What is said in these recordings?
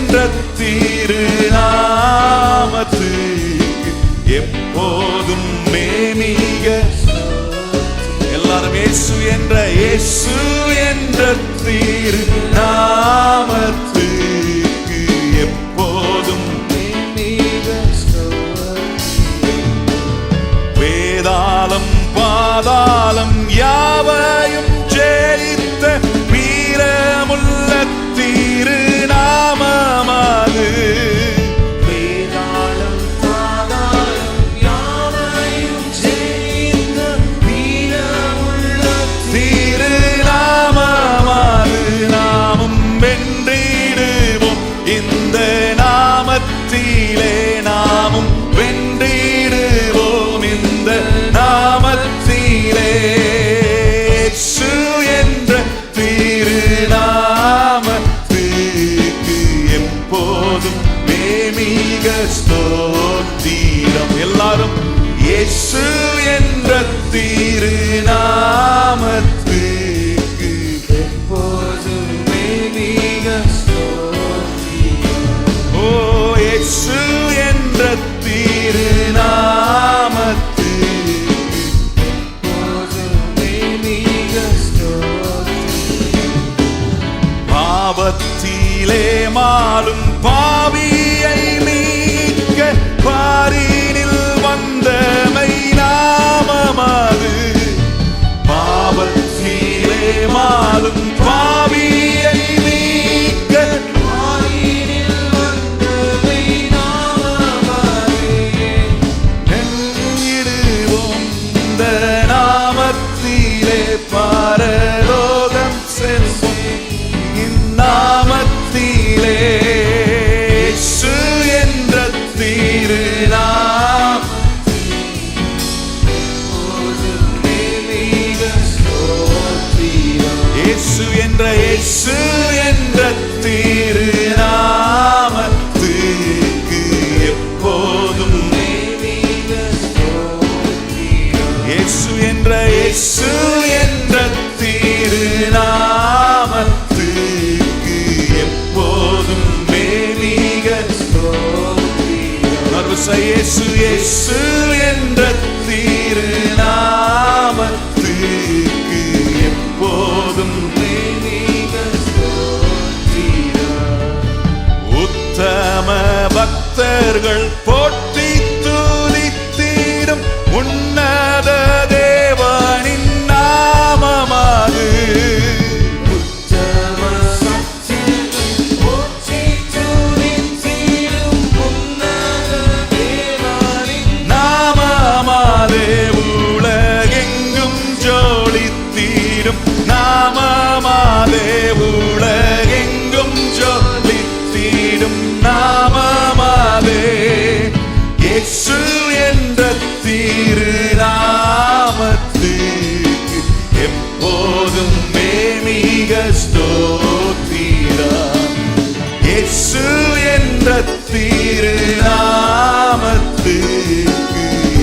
என்ற திருநாமத்துக்கு எப்போதும் மேமிக. எல்லாரும் இயேசு என்ற திருநாமத்துக்கு எப்போதும் மேமிக. வேதாளம் பாதாளம் யாவையும் ஜெயித்த வீரமுள்ள திருநாமமாது. வேதாளம் பாதாளம் யாவையும் ஜெயித்த வீரமுள்ள திருநாமமாது. நாமும் வென்றிடுவோம் இந்த நாமத்திலே, நாமும் வென்றிடுவோம் இந்த நாமத்திலே. இயேசு என்ற திருநாமத்துக்கு எப்போதும் மேமிக ஸ்தோத்திரம். எல்லாரும் இயேசு என்ற திருநாமத்துக்கு எப்போதும் மேமிக ஸ்தோத்திரம். ஓ இயேசு என்ற திருநாமத்துக்கு எப்போதும் மேமிக ஸ்தோத்திரம். பாவத்திலே மாலும் பாவியை மீட்க பாரினில் வந்தமை நாமமாது. பாவத்திலே மாலும் பாவியை மீட்க பாரினில் வந்தமை நாமமாது. நெஞ்சிடுவோம் இந்த நாமத்திலே, பரலோகம் செல்வோம் இந்நாமத்திலே. இயேசு என்ற திருநாமம் எப்போதும் மேமிக ஸ்தோத்திரம். இயேசு என்ற திருநாமத்துக்கு எப்போதும் மேமிக ஸ்தோத்திரம். இயேசு என்ற திருநாமத்துக்கு எப்போதும் மேமிக ஸ்தோத்திரம். இயேசு இயேசு என்ற திருநாமத்துக்கு எப்போதும் மேமிக ஸ்தோத்திரம். உத்தம பக்தர்கள் போற்றி துதித்திடும் உன்னத தேவனின் நாமமாது. உத்தம சக்திகள் போற்றி துதித்திடும் உன்னத தேவனின் நாமமாதே உலகெங்கும் ஜோலித்தீடும் நாமமாதே உலகெங்கும் ஜோலித்தீடும் நாமமாதே. இயேசு என்ற திருநாமத்துக்கு எப்போதும் மேமிக ஸ்தோத்திரம். இயேசு என்ற திருநாமத்துக்கு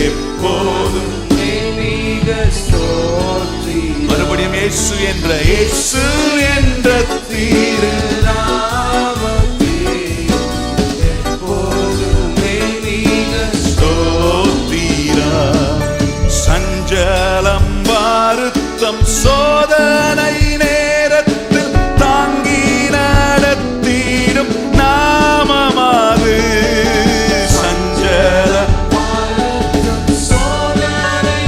எப்போதும் மேமிக ஸ்தோத்திரம். மறுபடியும் இயேசு என்ற திருநாமத்துக்கு எப்போதும் மேமிக ஸ்தோத்திரம். சஞ்சலம் வருத்தம் சோதனை நேரத்தில் தாங்கி நடத்திடும் நாமமாது. சஞ்சலம் சோதனை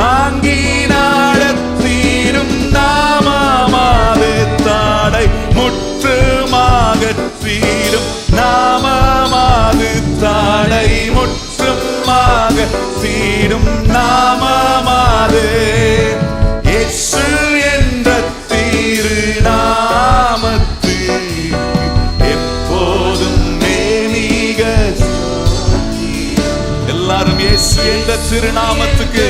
தாங்கி நடத்திடும் நாமமாது. தாடை முற்றுமாகத்தீடும் நாமமாது. தாடை முற்றுமாக தீடும் நாமமாது. இயேசு என்ற திருநாமத்துக்கு எப்போதும் மேமிக. எல்லாரும் இயேசு என்ற திருநாமத்துக்கு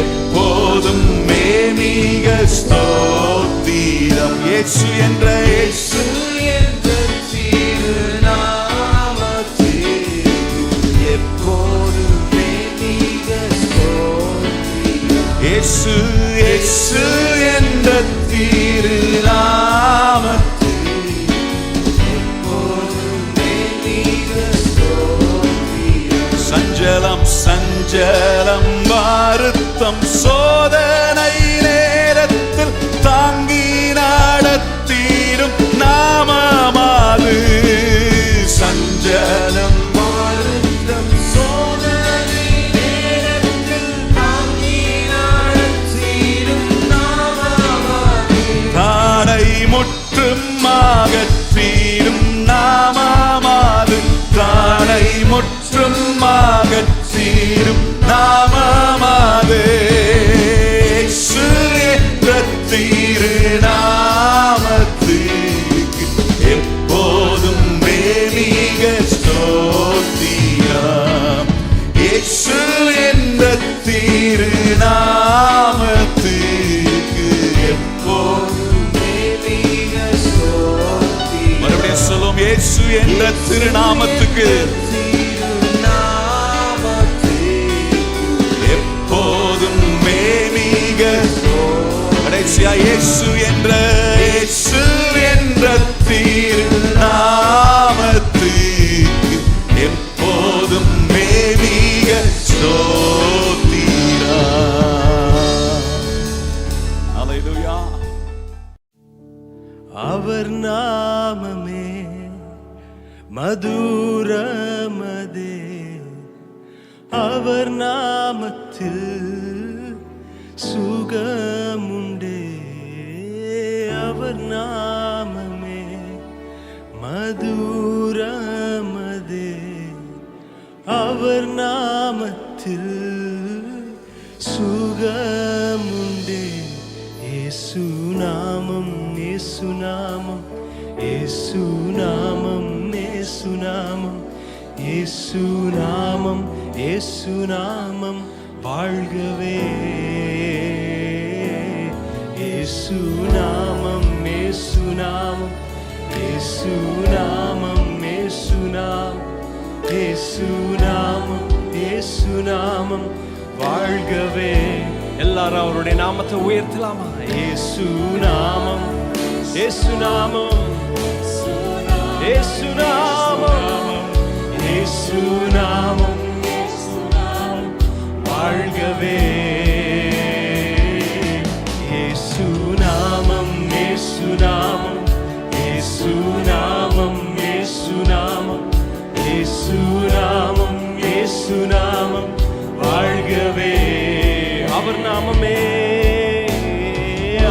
எப்போதும் மேமிக ஸ்தோத்திரம். இயேசு என்ற எப்போதும் மேமிக ஸ்தோத்திரம். இயேசு என்ற முற்றுமாக தீரும் நாமமாது பிராணை முற்றுமாக தீரும் நாமமாது இயேசு என்ற திருநாமத்துக்கு எப்போதும் மேலிக ஸ்தோத்திரம். இயேசு என்ற திருநாமத்துக்கு எப்போதும் மேலிக ஸ்தோத்திரம். மறுபடியும் சொல்லும், இயேசு என்ற திருநாமத்துக்கு எப்போதும் மேலிக. கடைசியா இயேசு என்ற திருநாமத்துக்கு எப்போதும் மேலிக ஸ்தோத்திரம். அல்லேலூயா. அவர் நாமமே மதுரமதே, அவர் நாமத்தில் சுகமுண்டே. அவர் நாமமே மதுரமதே, அவர் நாமத்தில் சுகமுண்டே. இயேசு நாமம், இயேசு நாமம், இயேசு நாமம், இயேசு நாமம், இயேசு நாமம், இயேசு நாமம் வாழ்கவே. இயேசு நாமம், இயேசு நாமம், இயேசு நாமம், இயேசு நாமம், இயேசு நாமம், இயேசு நாமம் வாழ்கவே. எல்லாரும் அவருடைய நாமத்தை உயர்த்தலாமா? இயேசு நாமம், இயேசு நாமம், இயேசு நாமம், இயேசு நாமம் வாழ்கவே. இயேசு நாமம், இயேசு நாமம், இயேசு நாமம், இயேசு நாமம், இயேசு நாமம், இயேசு நாமம் வாழ்கவே. அவர் நாமமே,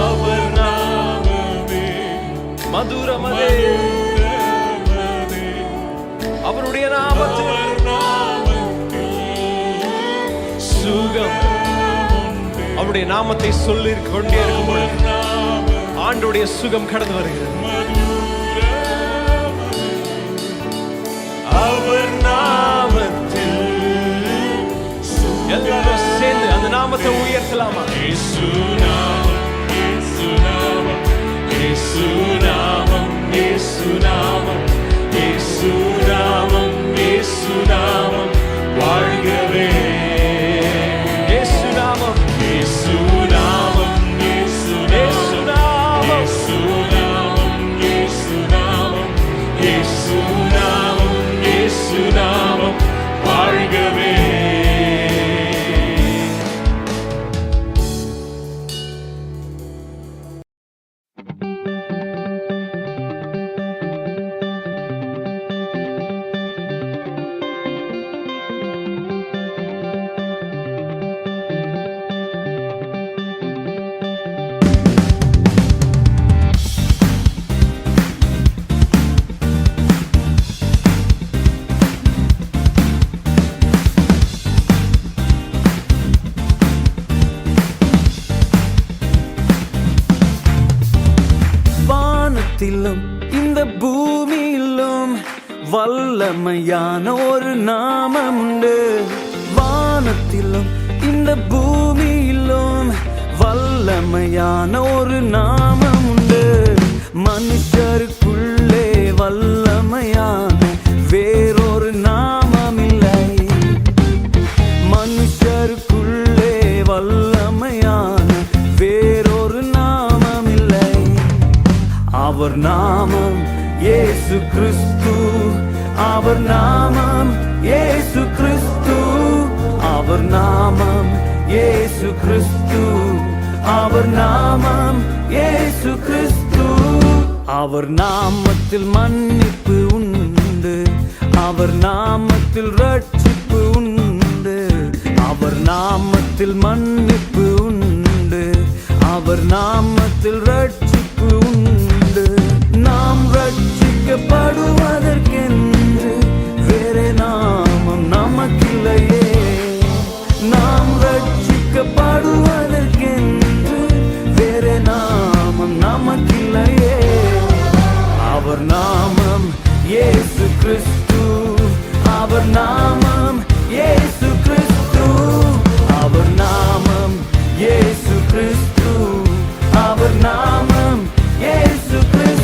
அவர் நாமமே மதுரமதே, அவருடைய நாமத்தில் சுகம். அவருடைய நாமத்தை சொல்லி கொண்டே இருக்கும் பொழுது ஆண்டுடைய சுகம் கடந்து வருகிறது. அவர் நாமத்தில் எல்லாரும் சேர்ந்து அந்த நாமத்தை உயர்த்தலாமா? இயேசு நாமம், இயேசு நாமம், இயேசு நாமம், இயேசு நாமம், இயேசு நாமம், இயேசு நாமம் வாழ்கவே. இயேசு நாமம், இயேசு நாமம், இயேசு நாமம், இயேசு நாமம், இயேசு நாமம், இயேசு நாமம் வாழ்கவே. வானத்திலும் இந்த பூமியிலும் வல்லமையான ஒரு நாமம் உண்டு. வானத்திலும் இந்த பூமியிலும் வல்லமையான ஒரு நாமம் உண்டு. மனுஷருக்குள்ளே வல்லமையான வேறொரு நாமம் இல்லை. மனுஷருக்குள்ளே வல்லமையான வேறொரு நாமம் இல்லை. அவர் நாமம் இயேசு கிறிஸ்து, அவர் நாமம் இயேசு கிறிஸ்து, அவர் நாமம் இயேசு கிறிஸ்து, அவர் நாமம் இயேசு கிறிஸ்து. அவர் நாமத்தில் மன்னிப்பு உண்டு, அவர் நாமத்தில் ரட்சிப்பு உண்டு. அவர் நாமத்தில் மன்னிப்பு உண்டு, அவர் நாமத்தில் ரட்சிப்பு உண்டு. நாம் ரட்சிக்கப்படுவதற்கென்று வேறே நாமம் நமக்கில்லையே. நாம் ரட்சிக்கப்படுவதற்கென்று வேறே நாமம் நமக்கில்லையே. அவர் நாமம் இயேசு கிறிஸ்து, அவர் நாமம் இயேசு கிறிஸ்து, அவர் நாமம் இயேசு கிறிஸ்து, அவர் நாமம் இயேசு கிறிஸ்து.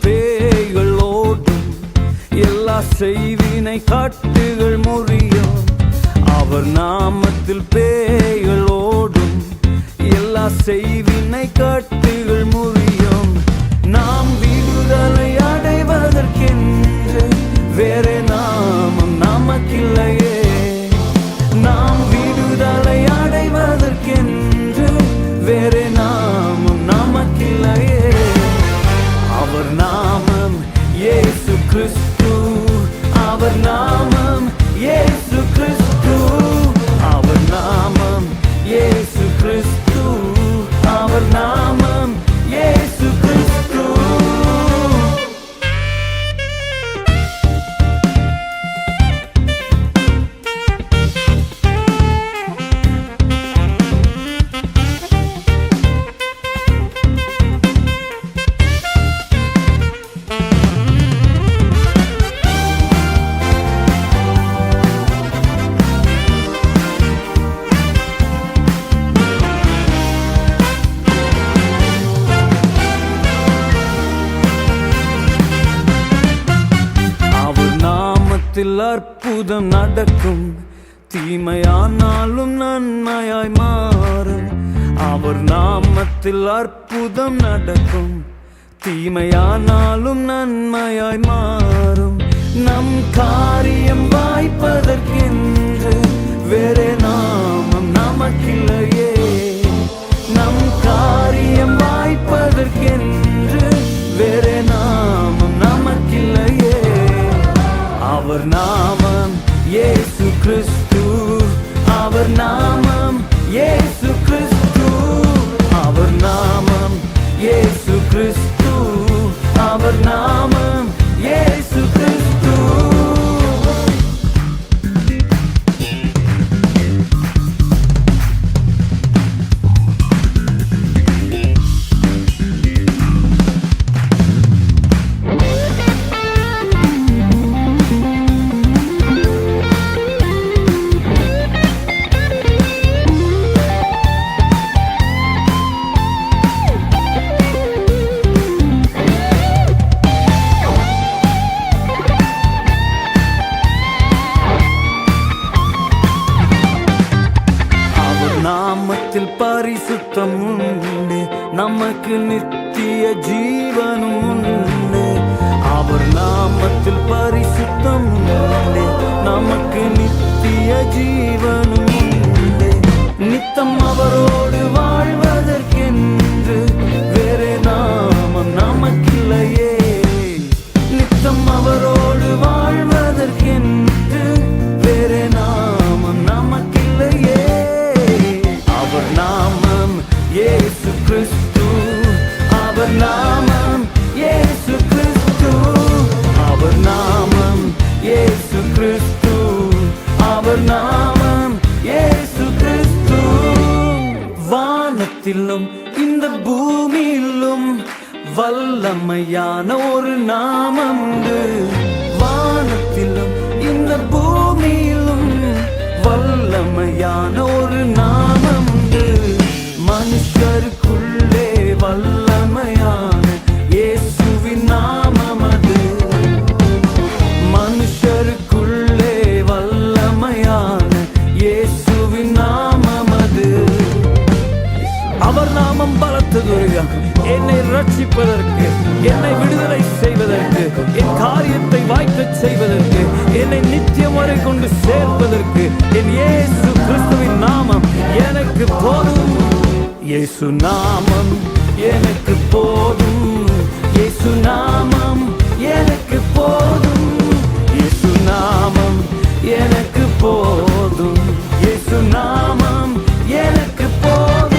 பேய்கள் ஓடும், எல்லா செய்வினை கட்டுகள் முறியும். அவர் நாமத்தில் பேய்கள் ஓடும், எல்லா செய்வினை கட்டுகள் முறியும். நாம் விடுதலை அடைவதற்கென்று வேறே நாமம் நமக்கில்லையே. நாம் விடுதலை அடைவதற்கென்று வேறே நாமம் நமக்கில்லையே. அவர் நாமம் இயேசு கிறிஸ்து, அவர் நாமம் இயேசு கிறிஸ்து, அவர் நாமம் இயேசு கிறிஸ்து, அவர் நாமம் இயேசு கிறிஸ்து. அற்புதம் நடக்கும், தீமையானாலும் நன்மையாய் மாறும். அவர் நாமத்தில் அற்புதம் நடக்கும், தீமையானாலும் நன்மையாய் மாறும். நம் காரியம் வாய்ப்பதற்கென்று வேறே நாமம் நமக்கில்லையே. நம் காரியம் வாய்ப்பதற்கென்று வேறே நாமம் நமக்கில்லையே. அவர் நாமம் இயேசு கிறிஸ்து, அவர் நாமம் இயேசு கிறிஸ்து, அவர் நாமம் இயேசு கிறிஸ்து, அவர் நாமம் இயேசு கிறிஸ்து. நாமத்தில் பரிசுத்தம் உண்டு, நமக்கு நித்திய ஜீவனும் உண்டு. அவர் நாமத்தில் பரிசுத்தம் உண்டு, நமக்கு நித்திய ஜீவனும் உண்டு. நித்தம் அவரோடு வாழ்வதற்கென்று வேறே நாமம் நமக்கில்லையே. நித்தம் அவரோடு வாழ்வதற்கென்று வேறே நாமம் நமக்கில்லையே. அவர் நாமம் இயேசு கிறிஸ்து, அவர் நாமம் இயேசு கிறிஸ்து, அவர் நாமம் இயேசு கிறிஸ்து, அவர் நாமம் இயேசு கிறிஸ்து. வானத்திலும் இந்த பூமியிலும் வல்லமையான ஒரு நாமம் உண்டு. வானத்திலும் இந்த பூமியிலும் வல்லமையான ஒரு நாமம் உண்டு. மனுஷருக்குள்ளே வல்லமையான இயேசுவின் நாமம் அது. மனுஷருக்குள்ளே வல்லமையான இயேசுவின் நாமம் அது. அவர் நாமம் பலத்த துதிக்கிறோம். என்னை ரட்சிப்பதற்கு, என்னை விடுதலை செய்வதற்கு, என் காரியத்தை வாய்க்கச் செய்வதற்கு, என்னை நித்தியம் வரை கொண்டு சேர்ப்பதற்கு என் இயேசு கிறிஸ்துவின் நாமம் எனக்கு போதும். இயேசு நாமம் எனக்கு போதும். இயேசு நாமம் எனக்கு போதும். இயேசு நாமம் எனக்கு போதும். இயேசு நாமம் எனக்கு போதும்.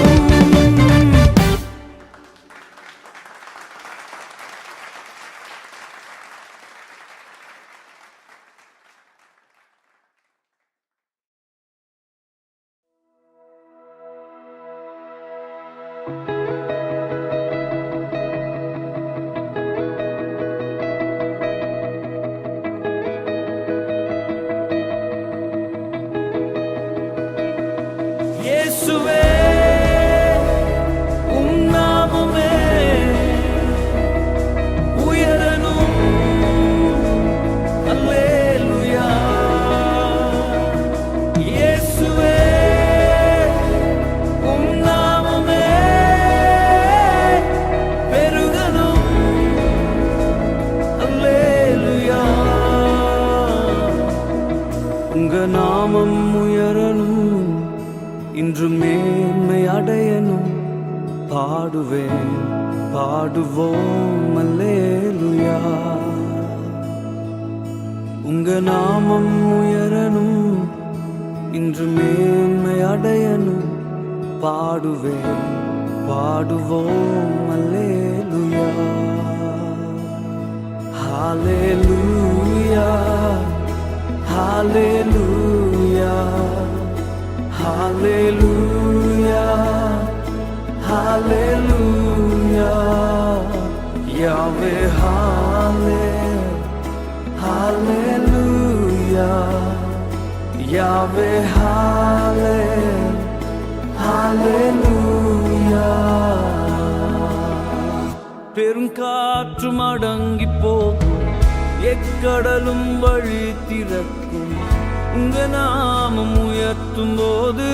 இயேசுவே உம் நாமமே உயரணும். அல்லேலூயா. இயேசுவே உம் நாமமே பெருகணும். அல்லேலூயா. உங்க நாமம் உயரணும், இன்று மேன்மை அடையணும். பாடுவேன், பாடுவோம் அல்லேலூயா. உங்க நாமம் உயரணும், இன்று மேன்மை அடையணும். பாடுவேன், பாடுவோம் அல்லேலூயா. ஹalleluya, ஹalleluya, hallelujah, hallelujah, Yahweh, hallelujah, Yahweh, hallelujah. பெருங்காற்றும் அடங்கி போகும், எக்கடலும் வழி திறக்கும். உங்க நாமம் உயர்த்தும் போது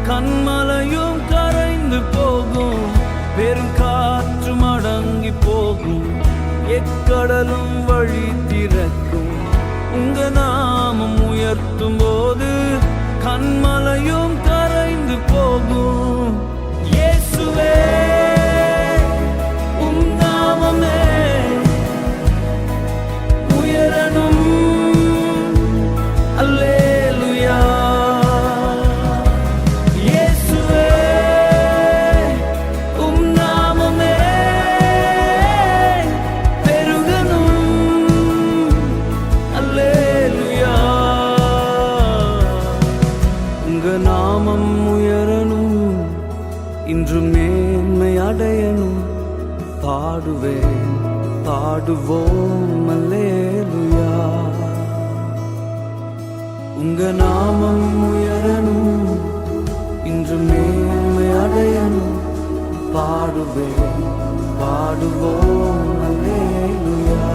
கண்மலையும் கரைந்து போகும். பெருங்காற்றும் அடங்கி போகும், எக்கடலும் வழி திறக்கும். உங்க நாமம் உயர்த்தும் போது கண்மலையும் கரைந்து போகும். இயேசுவே உம் நாமமே உயரணும். அல்லேலூயா. இயேசுவே உம் நாமமே பெருகணும். அல்லேலூயா. உங்க நாமம் உயரணும், இன்று மேன்மை அடையணும். பாடுவேன், பாடுவோம் அல்லேலூயா. உங்க நாமம் உயரணும், இன்று மேன்மை அடையணும். பாடுவேன், பாடுவோம் அல்லேலூயா.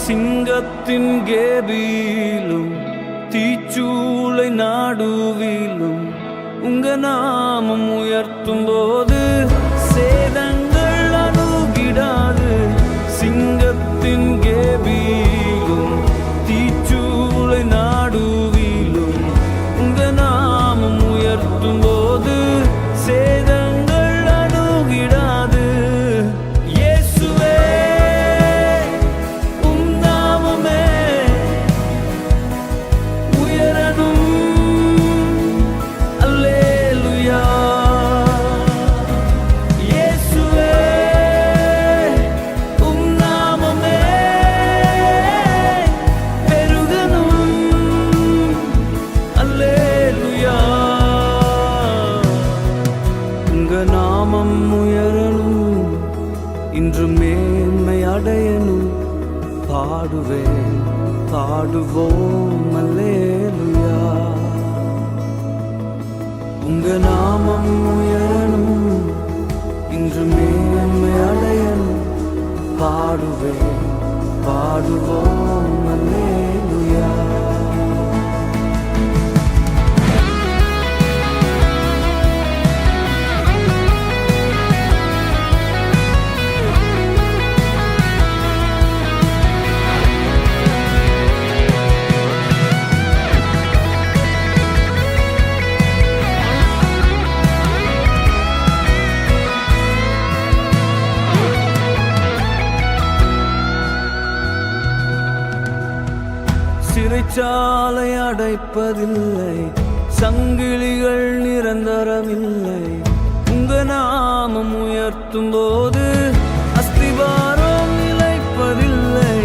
சிங்கத்தின் கேபிலும் தீச்சூளை நாடுவிலும் உங்க நாமம் உயர்த்தும் போது சேதங்கள் அணுகிடாது. சிங்கத்தின் கேபிலும் தீச்சூளை நாடுவிலும் உங்க நாமம் உயர்த்தும் போது சேதங்கள் அணுகிடாது. இன்று மேன்மை அடையணும். பாடுவேன் பாடுவோம் அல்லேலூயா. உங்க நாமம் உயரணும், இன்று மேன்மை அடையணும். பாடுவேன் பாடுவோம் அல்லேலூயா. சிறைச்சாலை அடைப்பதில்லை, சங்கிலிகள் நிரந்தரமில்லை. உங்க நாமம் உயர்த்தும் போது அஸ்திவாரம் நிலைப்பதில்லை.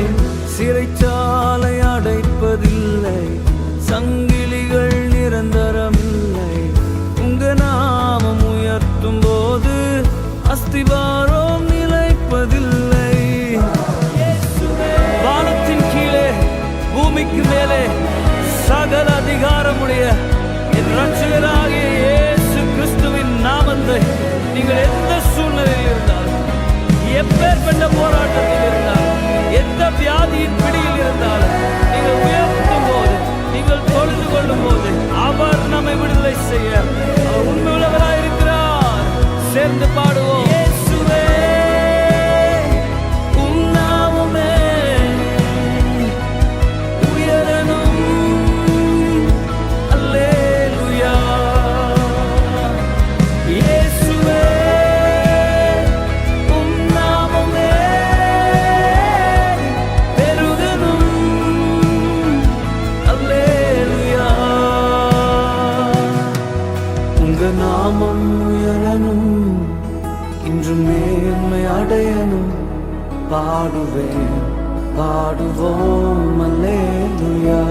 சிறைச்சாலை அடைப்பதில்லை, சங்கிலிகள் நிரந்தரமில்லை. உங்க நாமம் உயர்த்தும் போது அஸ்திவாரம் நிலைப்பதில்லை. வானத்தின் கீழே பூமிக்கு மேலே சகல அதிகாரமுடைய என் ரட்சகராகிய இயேசு கிறிஸ்துவின் நாமத்தை நீங்கள் எந்த சூழ்நிலையில் இருந்தாலும், எப்பேற்பட்ட போராட்டத்தில் இருந்தாலும், எந்த வியாதியின் பிடியில் இருந்தாலும் நீங்கள் உயர்த்தும் போது, நீங்கள் தொழுது கொள்ளும் போது அவர் நம்மை விடுதலை செய்ய அவர் உண்மையுள்ளவராய் இருக்கிறார். சேர்ந்து பாடுவோம். இயேசுவே உம் நாமமே நாமம் உயரணும், இன்று மேன்மை அடையணும். பாடுவேன் பாடுவோம் அல்லேலூயா.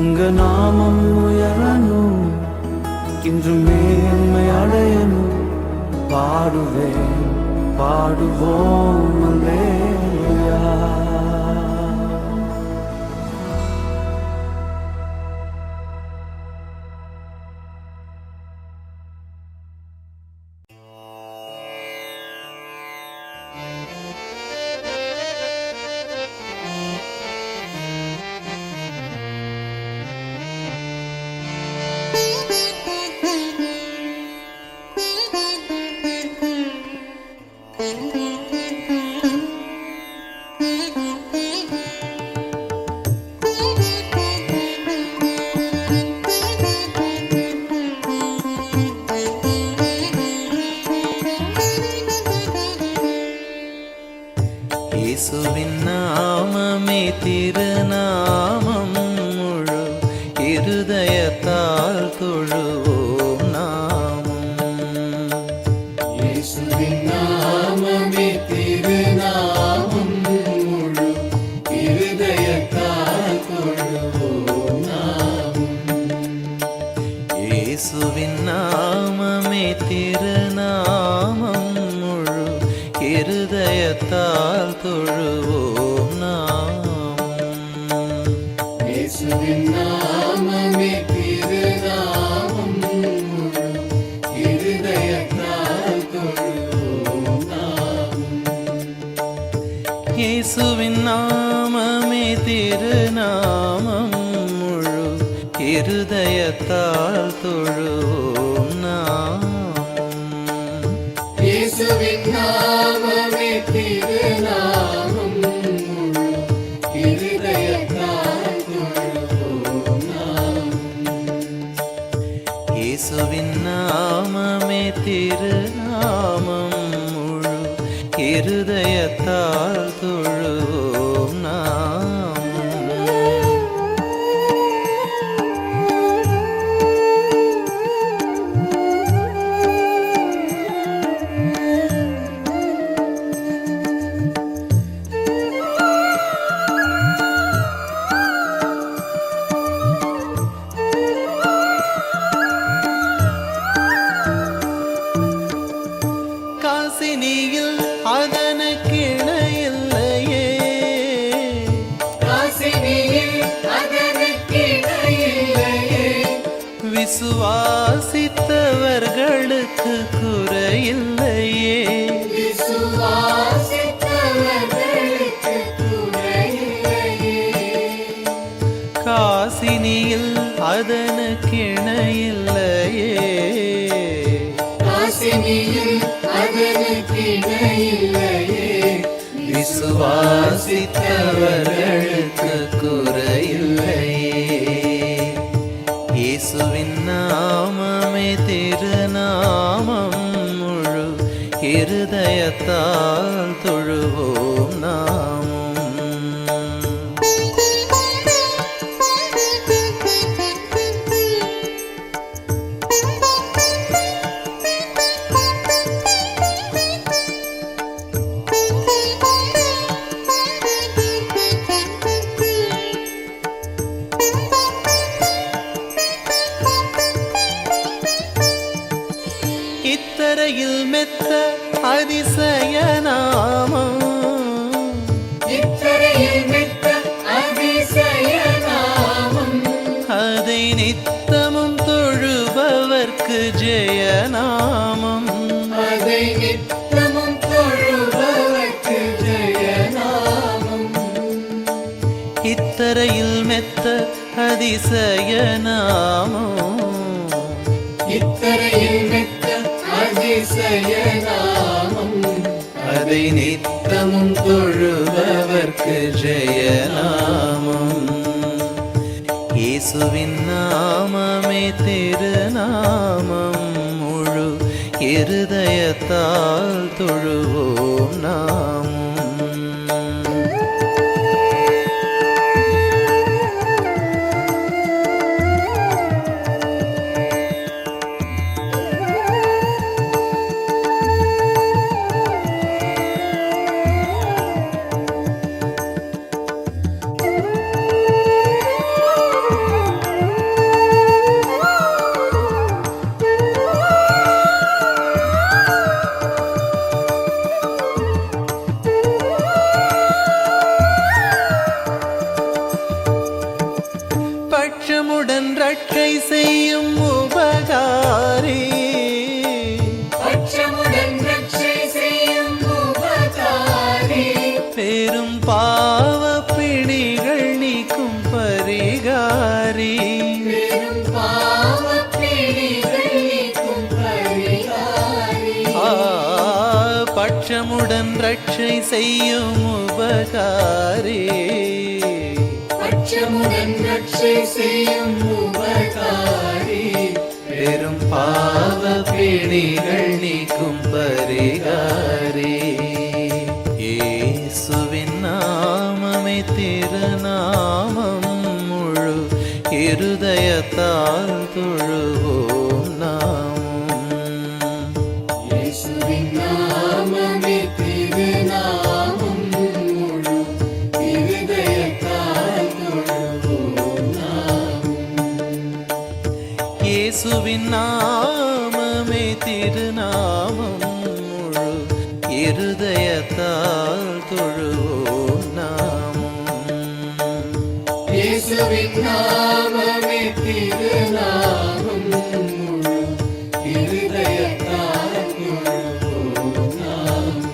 உங்க நாமம் உயரணும், இன்று மேன்மை அடையணும். பாடுவேன் பாடுவோம் அல்லேலூயா. இயேசுவின் நாமமே திருநாமம், முழு இருதயத்தால் தொழுவோம் நாமம். இயேசுவின் நாமமே திருநாமம், முழு இருதயத்தால் தொழுவோம் நாமம். இயேசுவின் நாமமே திருநாமம், முழு இருதயத்தால் தொழுவோம் நாமம். இயேசுவின் நாமமே திருநாமம், முழு இருதயத்தால் தொழுவோம் நாமம். இயேசுவின் நாமமே திருநாமம், முழு இருதயத்தால் தொழுவோம் நாமம். இயேசுவின் நாமமே திருநாமம், முழு இருதயத்தால் தொழுவோம் நாமம். இயேசுவின் நாமமே திருநாமம், முழு இருதயத்தால் தொழுவோம் நாமம். விசுவாசித்தவர்களுக்கு குறையில்லையே. விசுவாசித்தவர்களுக்கு குறையில்லையே. காசினியில் அதனுக்கு இணையில்லையே. காசினியில் அதனுக்கு இணையில்லையே. விசுவாசித்தவர்களுக்கு குறையில்லையே. இயேசுவின் நாமமே திருநாமம். முழு இருதயத்தால் தொழுவோம் நாமும். இத்தரையில் மெத்த அதிசய நாமம். இத்தரையில் மெத்த அதிசய நாமம். அதை நித்தமும் தொழுபவர்க்கு ஜெயநாமம். அதை நித்தமும் தொழுபவர்க்கு ஜெயநாமம். இத்தரையில் மெத்த அதிசய நாமம். இத்தரையில் மெத்த அதிசய நாமம். அதை நித்தமும் தொழுபவர்க்கு ஜெயநாமம். இயேசுவின் நாமமே திருநாமம். முழு இருதயத்தால் தொழுவோம் நாமும். பட்சமுடன் ரட்சை செய்யும் உபகாரி. பட்சமுடன் ரட்சை செய்யும் உபகாரி. பெரும் பாவ பிணிகள் நீக்கும் பரிகாரி. பெரும் பாவப் பிணிகள் நீக்கும் பரிகாரி. பட்சமுடன் ரட்சை செய்யும் உபகாரி. பட்சமுடன் ரட்சை செய்யும் உபகாரி. பெரும் பாவ பிணிகள் நீக்கும் பரிகாரி. இயேசுவின் நாமமே திருநாமம். முழு இருதயத்தால் தொழுவோம் நாமும். இயேசுவின் நாமமே திருநாமம். முழு இருதயத்தால் தொழுவோம் நாமும். இயேசுவின் நாமமே திருநாமம். முழு இருதயத்தால் தொழுவோம் நாமும். இயேசுவின் நாமமே திருநாமம். முழு இருதயத்தால் தொழுவோம் நாமும்.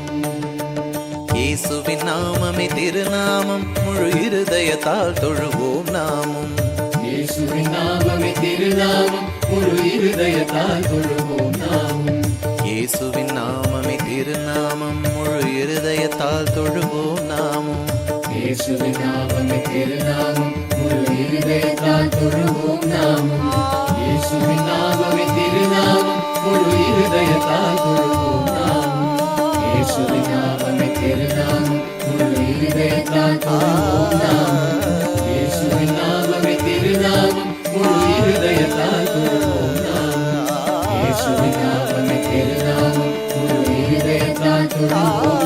இயேசுவின் நாமமே திருநாமம். முழு இருதயத்தால் தொழுவோம் நாமும். இயேசுவின் நாமமே திருநாமம். முழு இருதயத்தால் தொழுவோம் நாமும். இயேசுவின் நாமமே திருநாமம். முழு இருதயத்தால் தொழுவோம் நாமும். இயேசுவின் நாமமே திருநாமம். முழு இருதயத்தால் தொழுவோம் நாமும். இயேசுவின் நாமமே திருநாமம். முழு இருதயத்தால் தொழுவோம் நாமும். இயேசுவின் நாமமே திருநாமம். முழு இருதயத்தால் தொழுவோம் நாமும். இயேசுவின் நாமமே திருநாமம். முழு இருதயத்தால் தொழுவோம் நாமும். இயேசுவின் நாமமே திருநாமம். முழு இருதயத்தால் தொழுவோம்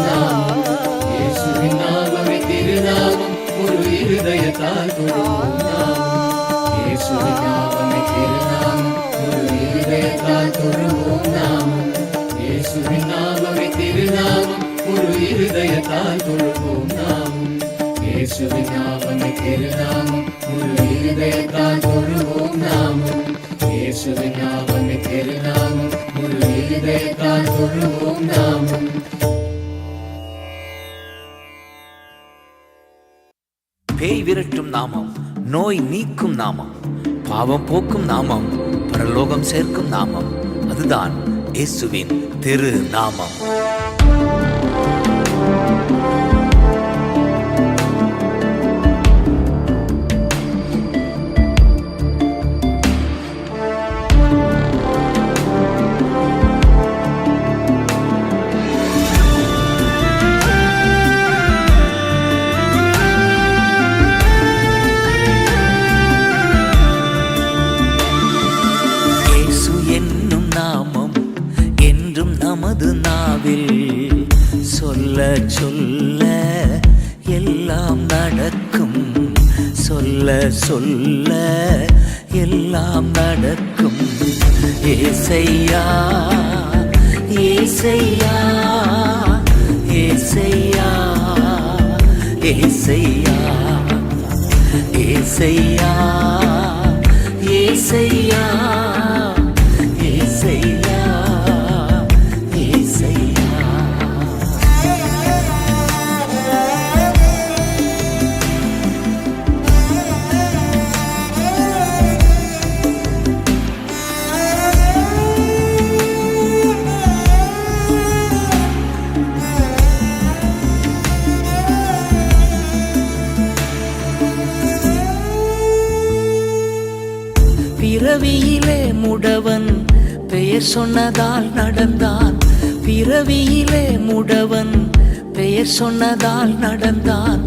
நாமும். இயேசுவின் நாமமே திருநாமம். முழு இருதயத்தால் தொழுவோம் நாமும். இயேசுவின் நாமமே திருநாமம். முழு இருதயத்தால் தொழுவோம் நாமும். இயேசுவின் நாமமே திருநாமம். முழு இருதயத்தால் தொழுவோம் நாமும். இயேசுவின் நாமமே திருநாமம். முழு இருதயத்தால் தொழுவோம் நாமும். இயேசுவின் நாமமே திருநாமம் முழு இருதயத்தால் தொழுவோம் நாமும். பேய் விரட்டும் நாமம், நோய் நீக்கும் நாமம், பாவம் போக்கும் நாமம், பரலோகம் சேர்க்கும் நாமம், அதுதான் இயேசுவின் திரு நாமம். நமது நாவில் சொல்ல சொல்ல எல்லாம் நடக்கும், சொல்ல சொல்ல எல்லாம் நடக்கும். ஏசையா ஏசையா ஏசையா ஏசையா ஏசையா ஏசையா ஏசையா. பிறவியிலே முடவன் பெயர் சொன்னதால் நடந்தான், பிறவியிலே முடவன் பெயர் சொன்னதால் நடந்தான்.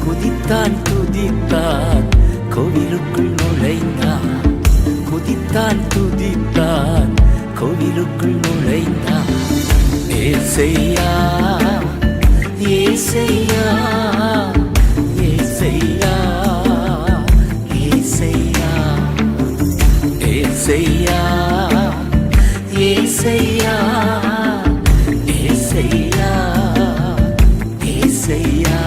குதித்தான் துதித்தான் கோவிலுக்குள் நுழைந்தான், குதித்தான் துதித்தான் கோவிலுக்குள் நுழைந்தான். ஏசையா ஏசையா ஏசையா ஏசையா ஏசையா ஏசையா ஏசையா ஏசையா.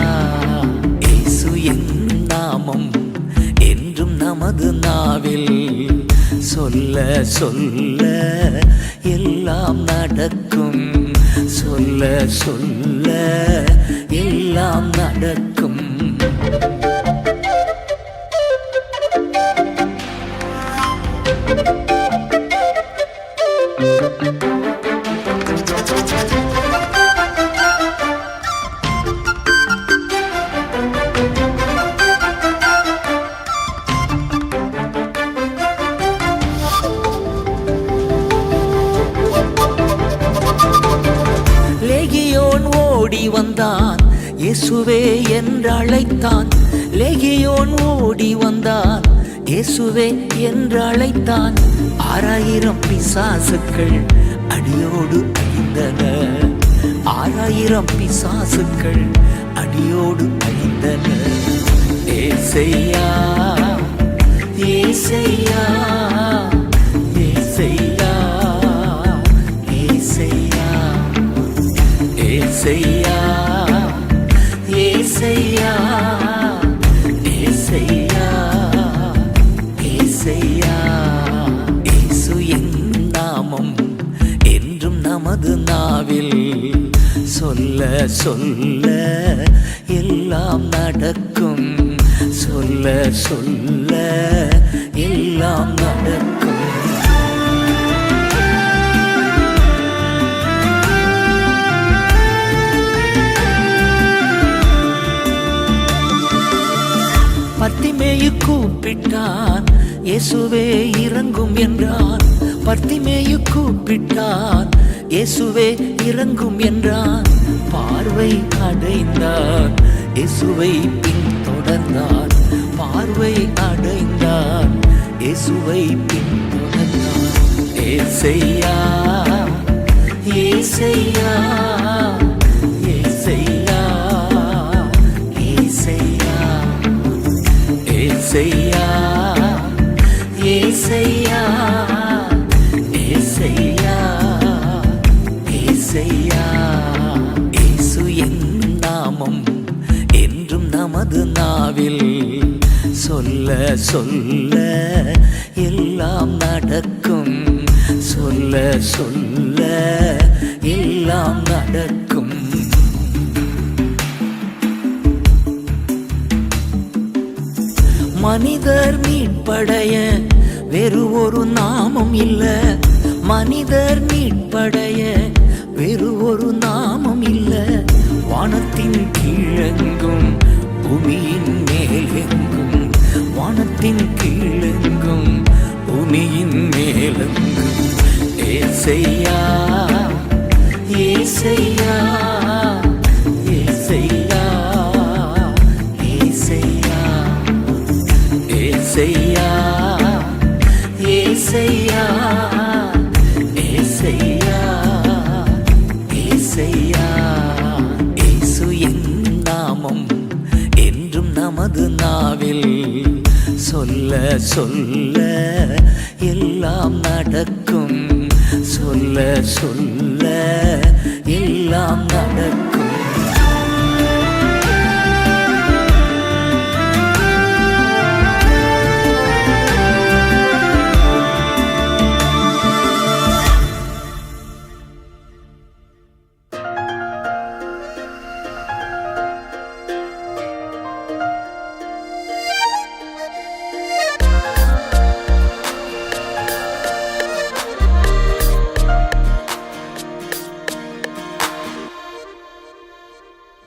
இயேசு என் நாமம் என்றும் நமது நாவில் சொல்ல சொல்ல எல்லாம் நடக்கும், சொல்ல சொல்ல எல்லாம் நடக்கும். லேகியோன் ஓடி வந்தான், இயேசுவே என்று அழைத்தான். லேகியோன் ஓடி வந்தான், இயேசுவே என்று அழைத்தான். 6000 பிசாசுக்கள் அடியோடு அழிந்தன, 6000 பிசாசுக்கள் அடியோடு அழிந்தன. ஏசையா ஏசையா ஏசையா ஏசையா ஏசையா ஏசையா ஏசையா ஏசையா. இயேசு என் நாமம் என்றும் நமது நாவில் சொல்ல சொல்ல எல்லாம் நடக்கும், சொல்ல சொல்ல எல்லாம் நடக்கும். பர்த்திமேயு கூப்பிட்டான், இயேசுவே இறங்கும் என்றான். பர்த்திமேயு கூப்பிட்டான், இயேசுவே இறங்கும் என்றான். பார்வை அடைந்தான், இயேசுவை பின்தொடர்ந்தான். பார்வை அடைந்தான், இயேசுவை பின்தொடர்ந்தான். ஏசையா ஏசையா ஏசையா ஏசையா ஏசையா ஏசையா ஏசையா ஏசையா. இயேசு என் நாமம் என்றும் நமது நாவில் சொல்ல சொல்ல சொல்ல எல்லாம் நடக்கும், சொல்ல சொல்ல எல்லாம் நடக்கும். மனிதர் மீட்படைய வேறு ஒரு நாமம் இல்ல, மனிதர் மீட்படைய வேறு ஒரு நாமம் இல்ல. வானத்தின் கீழெங்கும் பூமியின் மேலெங்கும், வானத்தின் கீழெங்கும் பூமியின் மேலெங்கும் ஏசையா ஏசையா ஏசையா ஏசையா ஏசையா ஏசையா ஏசையா ஏசையா. இயேசு என் நாமம் என்றும் நமது நாவில், சொல்ல சொல்ல எல்லாம் நடக்கும், சொல்ல சொல்ல எல்லாம் நடக்கும்.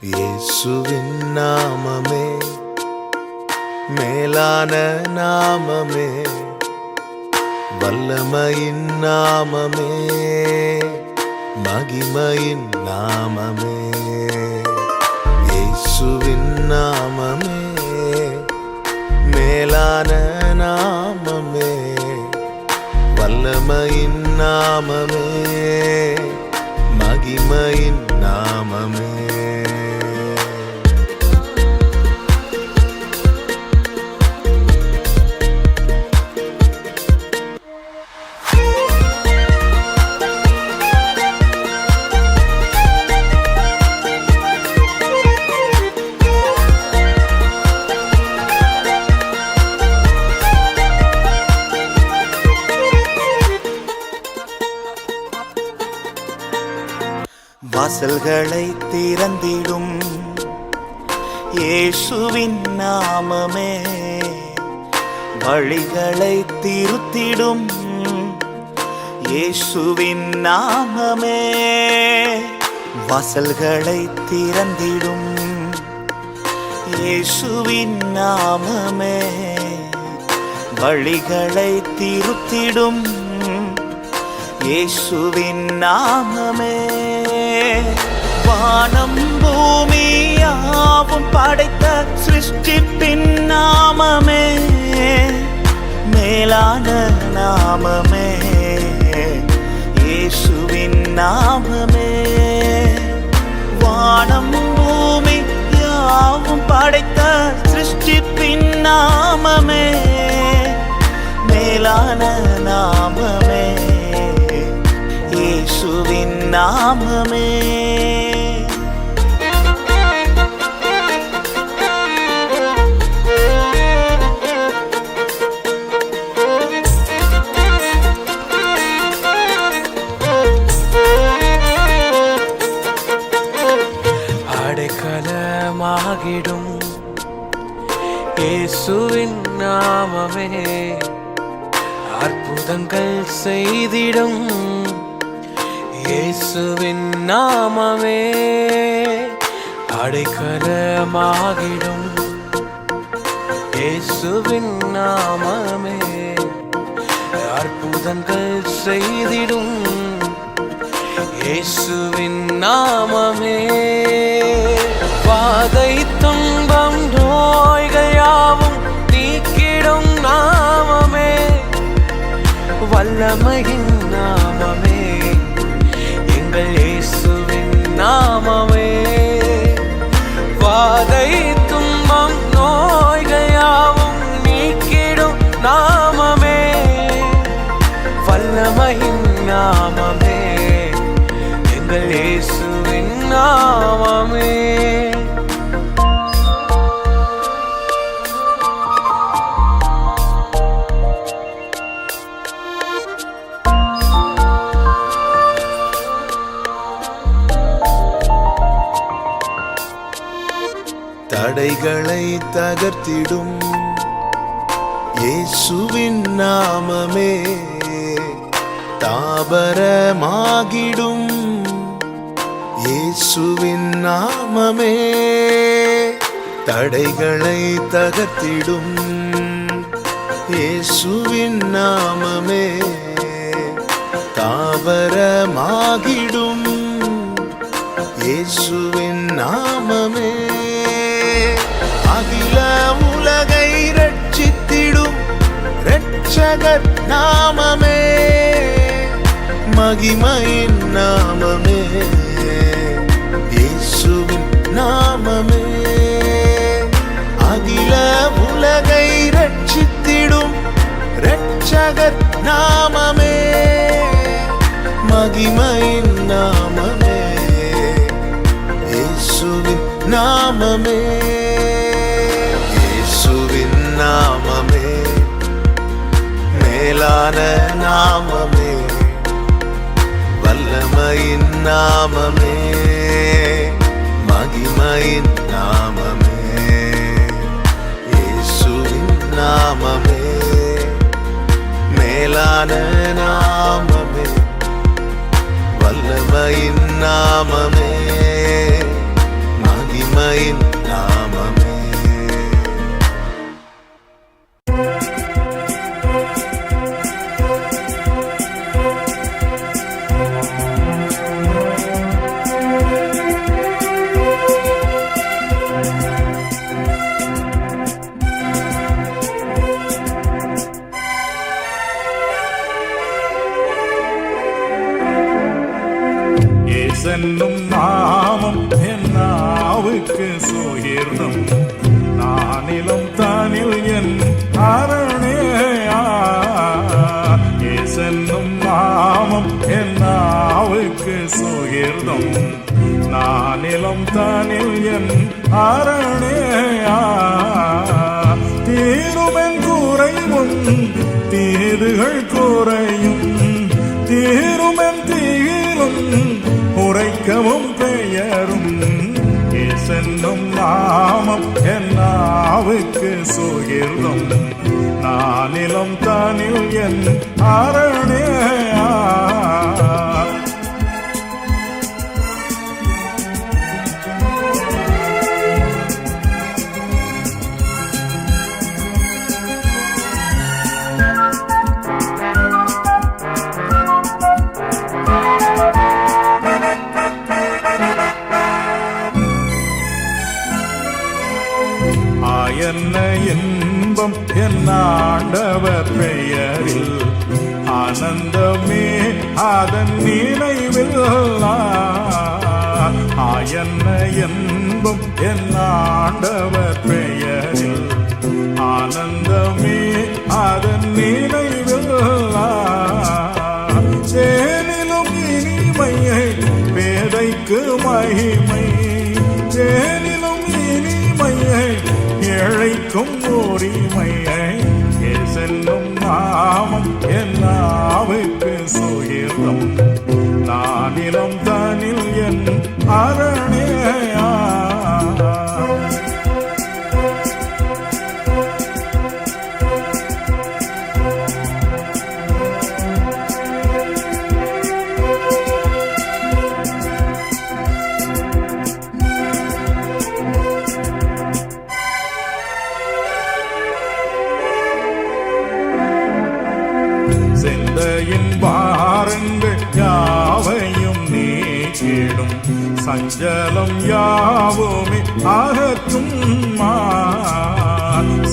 இயேசுவின் நாமமே மேலான நாமமே, வல்லமையின் நாமமே, மகிமையின் நாமமே. இயேசுவின் நாமமே மேலான நாமமே, வல்லமையின் நாமமே, மகிமையின் நாமமே. வாசல்களை திறந்திடும் இயேசுவின் நாமமே, வழிகளை திருத்திடும் இயேசுவின் நாமமே. வாசல்களை திறந்திடும் இயேசுவின் நாமமே, வழிகளை திருத்திடும் இயேசுவின் நாமமே. வானம் பூமியாவும் படைத்த சிருஷ்டிப்பின் நாமமே, மேலான நாமமே, இயேசுவின் நாமமே. வானம் பூமியாவும் படைத்த சிருஷ்டிப்பின் நாமமே, மேலான நாமமே, இயேசுவின் நாமமே. அடைக்கலமாகிடும் இயேசுவின் நாமமே, அற்புதங்கள் செய்திடும் இயேசுவின் நாமமே. அடைக்கலமாகிடும் இயேசுவின் நாமமே, அற்புதங்கள் செய்திடும் இயேசுவின் நாமமே. வாதை துன்பம் நோய்கள் யாவும் நீக்கிடும் நாமமே, வல்லமையின் நாமமே, எங்கள் இயேசுவின் நாமமே. வாதை துன்பம் நோய்கள் யாவும் நீக்கிடும் நாமமே, வல்லமையின் நாமமே, எங்கள் இயேசுவின் நாமமே. தடைகளை தகர்த்திடும் இயேசுவின் நாமமே தாபரமாகிடும் இயேசுவின் நாமமே தடைகளை தகர்த்திடும் இயேசுவின் நாமமே தாவரமாகிடும் இயேசுவின் நாமமே அகில உலகை ரட்சித்திடும் இரட்சகர் நாமமே மகிமையின் நாமமே இயேசுவின் நாமமே அகில உலகை ரட்சித்திடும் இரட்சகர் நாமமே மகிமையின் நாமமே இயேசுவின் நாமமே இயேசுவின் நாமமே மேலான நாமமே வல்லமையின் நாமமே மகிமையின் நாமமே இயேசுவின் நாமமே மேலான நாமமே வல்லமையின் நாமமே மகிமையின் நாமமே என்னும் நாமம் என் நாவுக்கு சுகிர்தம் நானிலும் தானில் என் அரணேயா என்னும் நாமம் என் நாவுக்கு சுகிர்தம் நானிலும் தானில் என் அரணேயா தீருமென் குறைவும் தீதுகள் குறையும் தீருமென் தீயிலும் உரைக்கவும் பெயரும் என்னும் நாமம் என் நாவுக்கு சுகிர்தம் நானிலும் தானில் என் அரணேயா என்ன இன்பம் என் ஆண்டவர் பெயரில் ஆனந்தமே அதன் நினைவில் என்ன இன்பம் என் ஆண்டவர் பெயரில் ஆனந்தமே அதன் நினைவில் தேனிலும் இனிமையை பேதைக்கு மகிமை தேனிலும் இனிமையை ஏழைக்கும் உரிமையை என்னும் நாமம் என் நாவுக்கு சுகிர்தம் நானிலும் தானில் என் அரணேயா சிந்தையின் பாரங்கள் யாவையும் நீக்கிடும் சஞ்சலம் யாவுமே அகற்றும்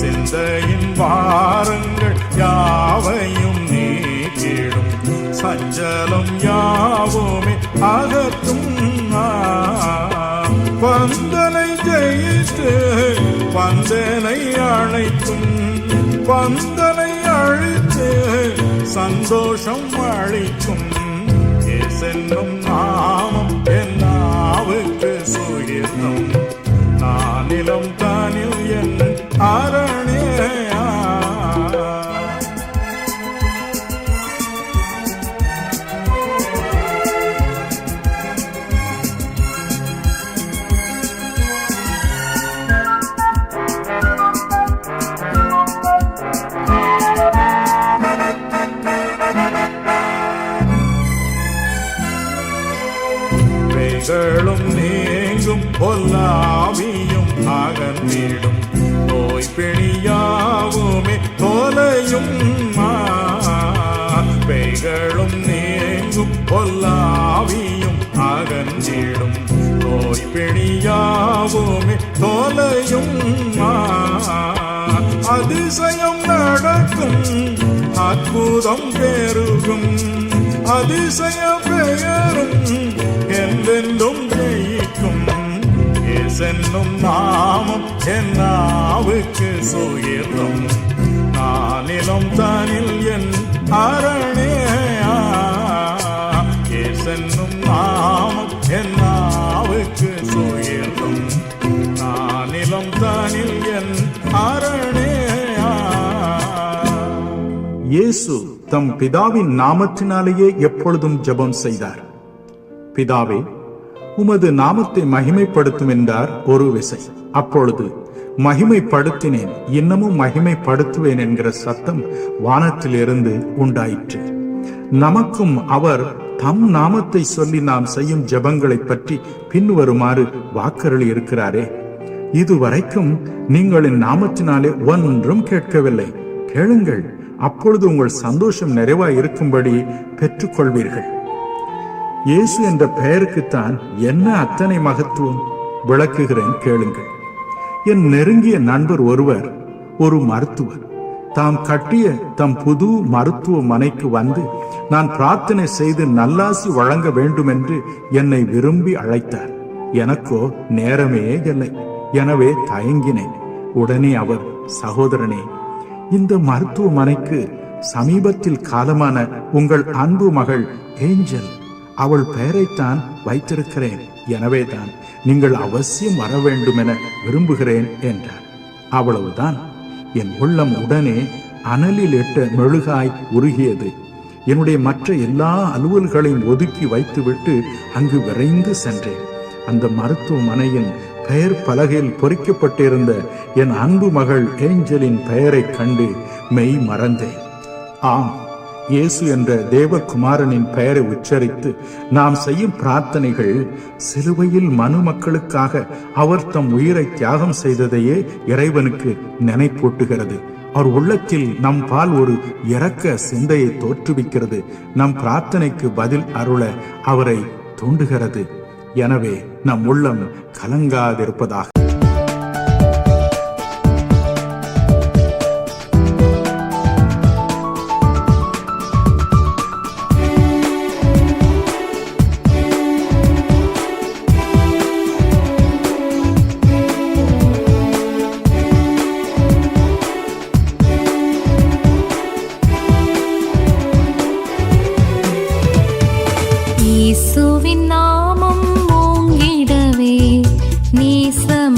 சிந்தையின் பாரங்கள் யாவையும் நீக்கிடும் சஞ்சலம் யாவுமே அகற்றும் பந்தனை ஜெயித்து பந்தனை அழைக்கும் பந்தனை அழித்து சந்தோஷம் அளிக்கும் என்னும் நாமம் என் நாவுக்கு சுகிர்தம் நானிலும் தானில் என் அரணேயா பேய்களும் நீங்கும் பொல்லாவியும் அகன்றிடும் நோய் பிணியாவுமே தொலையும் பேய்களும் நீங்கும் பொல்லாவியும் அகன்றிடும் நோய் பிணியாவுமே தொலையும் அதிசயம் நடக்கும் அற்புதம் பெருகும் அதிசய பெயரும் என்றென்றும் ஜெயிக்கும் இயேசென்னும் நாமம் என் நாவுக்கு சுகிர்தம் நானிலும் தனில் என் அரணே இயேசென்னும் நாமம் என் நாவுக்கு சுகிர்தம் நானிலும் தனில் என் அரணே. இயேசு தம் பிதாவின் நாமத்தினாலேயே எப்பொழுதும் ஜெபம் செய்தார். பிதாவே, உமது நாமத்தை மகிமைப்படுத்தும் என்றார் ஒரு விசை. அப்பொழுது மகிமைப்படுத்தினேன், இன்னமும் மகிமைப்படுத்துவேன் என்கிற சத்தம் வானத்திலிருந்து உண்டாயிற்று. நமக்கும் அவர் தம் நாமத்தை சொல்லி நாம் செய்யும் ஜெபங்களை பற்றி பின்வருமாறு வாக்கருளி இருக்கிறாரே. இதுவரைக்கும் நீங்கள் என் நாமத்தினாலே ஒன்றும் கேட்கவில்லை, கேளுங்கள், அப்பொழுது உங்கள் சந்தோஷம் நிறைவாய் இருக்கும்படி பெற்றுக்கொள்வீர்கள். இயேசு என்ற பெயருக்குத்தான் என்ன அத்தனை மகத்துவம், விளக்குகிறேன், கேளுங்கள். என் நெருங்கிய நண்பர் ஒருவர் ஒரு மருத்துவர் தாம் கட்டிய தம் புது மருத்துவமனைக்கு வந்து நான் பிரார்த்தனை செய்து நல்லாசி வழங்க வேண்டும் என்று என்னை விரும்பி அழைத்தார். எனக்கோ நேரமே இல்லை, எனவே தயங்கினேன். உடனே அவர், சகோதரனே, இந்த மருத்துவமனைக்கு சமீபத்தில் காலமான உங்கள் அன்பு மகள் ஏஞ்சல், அவள் பெயரைத்தான் வைத்திருக்கிறேன், எனவேதான் நீங்கள் அவசியம் வர வேண்டும் என விரும்புகிறேன் என்றார். அவ்வளவுதான். என் உள்ளம் உடனே அனலில் இட்ட மெழுகாய் உருகியது. என்னுடைய மற்ற எல்லா அலுவல்களையும் ஒதுக்கி வைத்துவிட்டு அங்கு விரைந்து சென்றேன். அந்த மருத்துவமனையின் பெயர் பலகையில் பொறிக்கப்பட்டிருந்த என் அன்பு மகள் ஏஞ்சலின் பெயரை கண்டு மெய் மறந்தேன். ஆம், இயேசு என்ற தேவகுமாரனின் பெயரை உச்சரித்து நாம் செய்யும் பிரார்த்தனைகள் சிலுவையில் மனு மக்களுக்காக அவர் தம் உயிரை தியாகம் செய்ததையே இறைவனுக்கு நினைப்பூட்டுகிறது. அவர் உள்ளத்தில் நம் பால் ஒரு இரக்க சிந்தையை தோற்றுவிக்கிறது. நம் பிரார்த்தனைக்கு பதில் அருள அவரை தூண்டுகிறது. எனவே நம் உள்ளம் கலங்காதிருப்பதாக. இயேசுவின் நாமம் ஓங்கிடவே நேசம்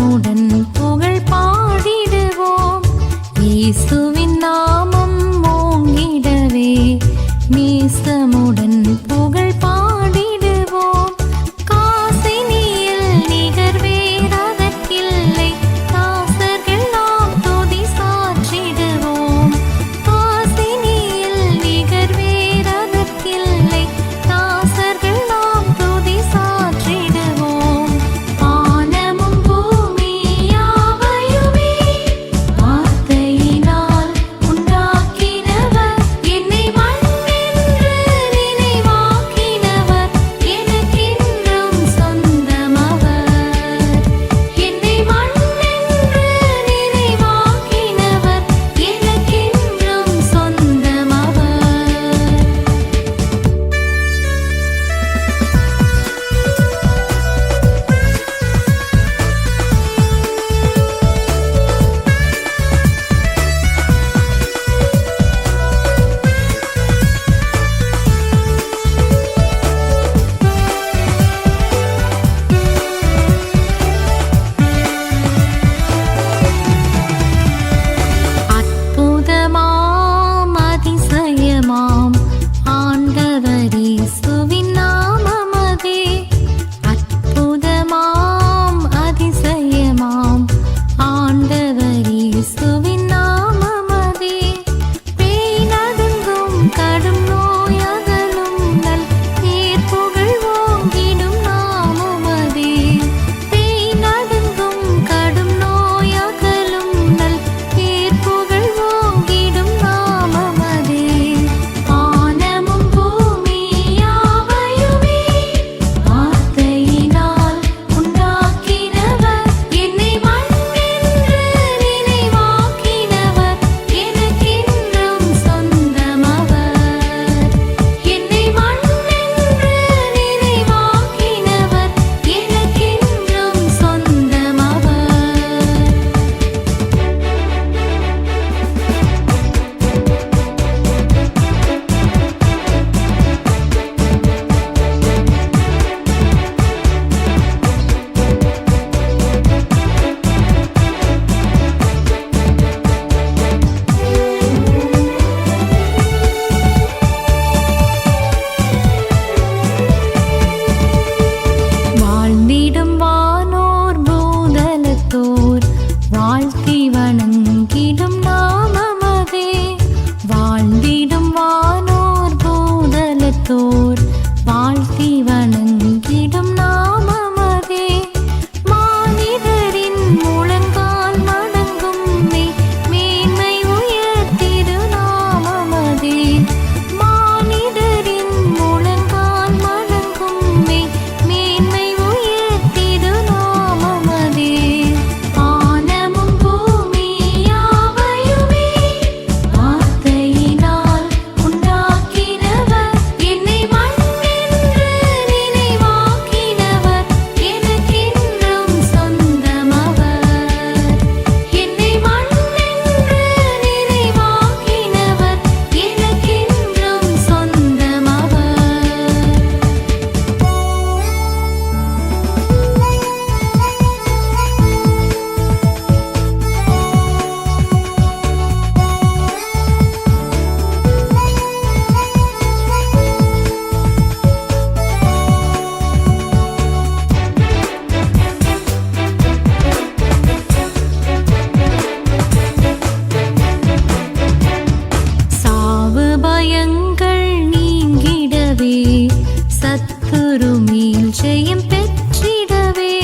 சத்துருமேல் ஜெயம் பெற்றிடவே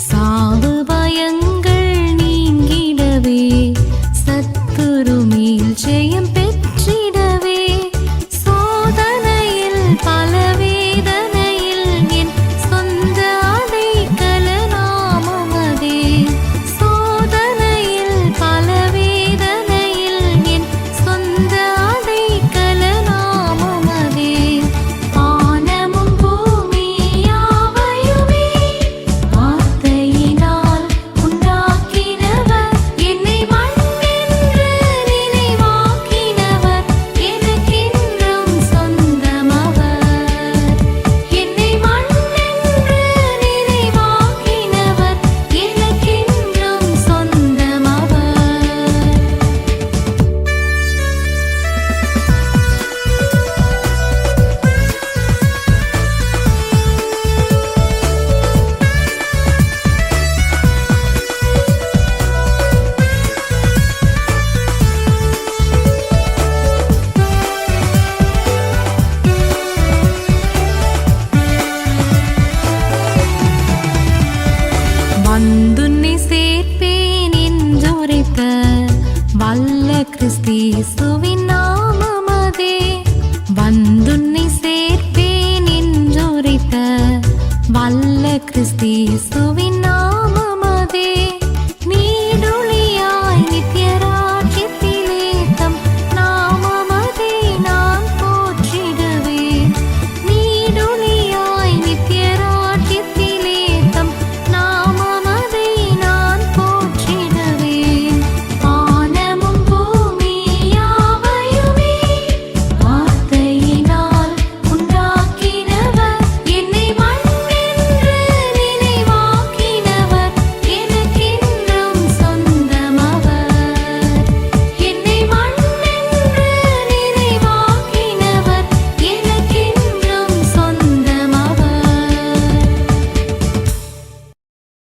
சாவு பயங்கள் நீங்கிடவே சத்துருமேல் ஜெயம் பெற்றிடவே சோதனையில் பல வேதனையில் என் சொந்த அடைக்கல நாமமதே சோதனையில் பல வேதனையில் என் சொந்த அடைக்கல நாமமதே வானமும் பூமியாவையுமே வார்த்தையினால் உண்டாக்கினவர் என்னை மண்ணென்று நினைவாக்கினவர் எனக்கென்றும் சொந்தமவர் என்னை மண்ணென்று நினைவாக்கினவர் எனக்கென்றும் சொந்தமவர் வந்துன்னை சேர்ப்பேன் என்றுரைத்த வல்ல கிறிஸ்தேசுவின் நாமமதே வந்துன்னை சேர்ப்பேன் என்றுரைத்த வல்ல கிறிஸ்தேசுவின்